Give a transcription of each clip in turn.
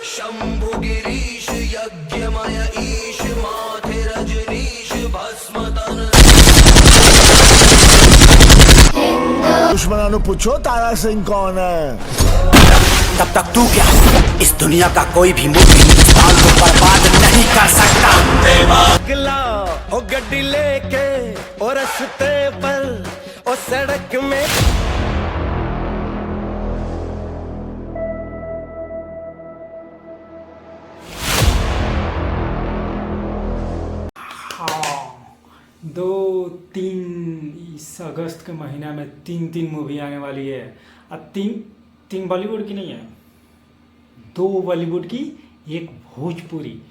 शंभु गिरीश यज्ञमय ईश माथे रजनीश भस्म तन। दुश्मनों पूछो तारा सिंह कौन है। तब तक तू क्या इस दुनिया का कोई भी मूवी इंसान को बर्बाद नहीं कर सकता। अगला ओ गड्डी लेके ओ रस्ते पर ओ सड़क में दो तीन इस अगस्त के महीना में तीन मूवी आने वाली है। अब तीन बॉलीवुड की नहीं है, दो बॉलीवुड की, एक भोजपुरी।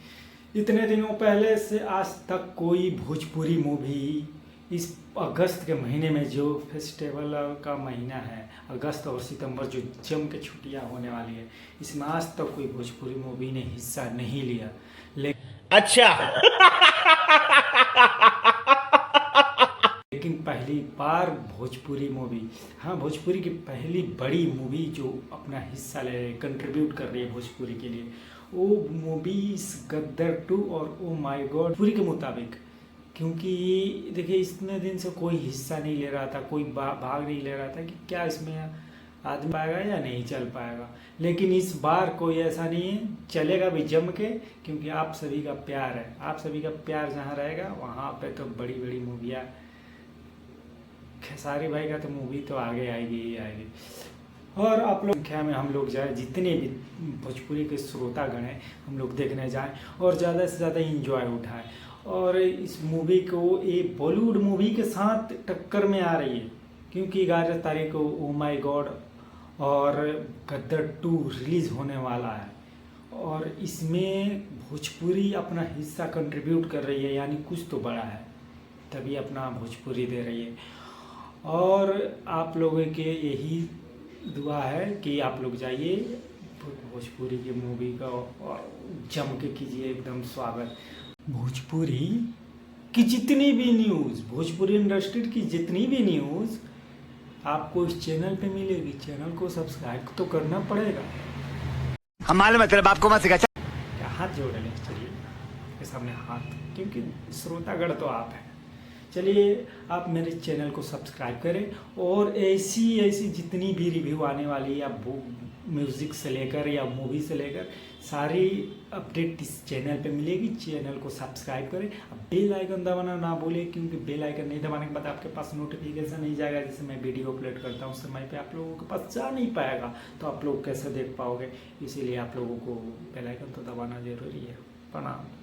इतने दिनों पहले से आज तक कोई भोजपुरी मूवी इस अगस्त के महीने में, जो फेस्टिवल का महीना है अगस्त और सितंबर, जो जम के छुट्टियां होने वाली है, इसमें आज तक कोई भोजपुरी मूवी ने हिस्सा नहीं लिया। लेकिन पहली बार भोजपुरी मूवी, हाँ भोजपुरी की पहली बड़ी मूवी जो अपना हिस्सा ले रही है, कंट्रीब्यूट कर रही है भोजपुरी के लिए, वो मूवी गदर 2 और ओ माय गॉड पूरी के मुताबिक। क्योंकि देखिए इतने दिन से कोई हिस्सा नहीं ले रहा था, कोई भाग नहीं ले रहा था कि क्या इसमें आदमी पाएगा या नहीं चल पाएगा। लेकिन इस बार कोई ऐसा नहीं है, चलेगा भी जम के, क्योंकि आप सभी का प्यार है। आप सभी का प्यार जहाँ रहेगा वहाँ पे तो बड़ी बड़ी मूवियाँ, खेसारी भाई का तो मूवी तो आगे आएगी ही आएगी। और आप लोग संख्या में हम लोग जाए, जितने भी भोजपुरी के श्रोतागण हैं, हम लोग देखने जाएं और ज़्यादा से ज़्यादा इंजॉय उठाएं। और इस मूवी को एक बॉलीवुड मूवी के साथ टक्कर में आ रही है, क्योंकि 11 तारीख को ओ माय गॉड और गदर 2 रिलीज़ होने वाला है। और इसमें भोजपुरी अपना हिस्सा कंट्रीब्यूट कर रही है, यानी कुछ तो बड़ा है, तभी अपना भोजपुरी दे रही है। और आप लोगों के यही दुआ है कि आप लोग जाइए भोजपुरी की मूवी का और जम के कीजिए एकदम स्वागत। भोजपुरी की जितनी भी न्यूज़, भोजपुरी इंडस्ट्री की जितनी भी न्यूज़ आपको इस चैनल पे मिलेगी। चैनल को सब्सक्राइब तो करना पड़ेगा। हमारे मतलब आपको मत सिखा। क्या हाथ जोड़ लें, चलिए के सामने हाथ, क्योंकि श्रोतागण तो आप हैं। चलिए आप मेरे चैनल को सब्सक्राइब करें और ऐसी जितनी भी रिव्यू आने वाली है, या म्यूज़िक से लेकर या मूवी से लेकर सारी अपडेट इस चैनल पे मिलेगी। चैनल को सब्सक्राइब करें। अब बेल आइकन दबाना ना भूलें, क्योंकि बेल आइकन नहीं दबाने के बाद आपके पास नोटिफिकेशन नहीं जाएगा। जैसे मैं वीडियो अपलोड करता हूँ समय पे आप लोगों के पास जा नहीं पाएगा, तो आप लोग कैसे देख पाओगे। इसीलिए आप लोगों को बेल आइकन तो दबाना ज़रूरी है। प्रणाम।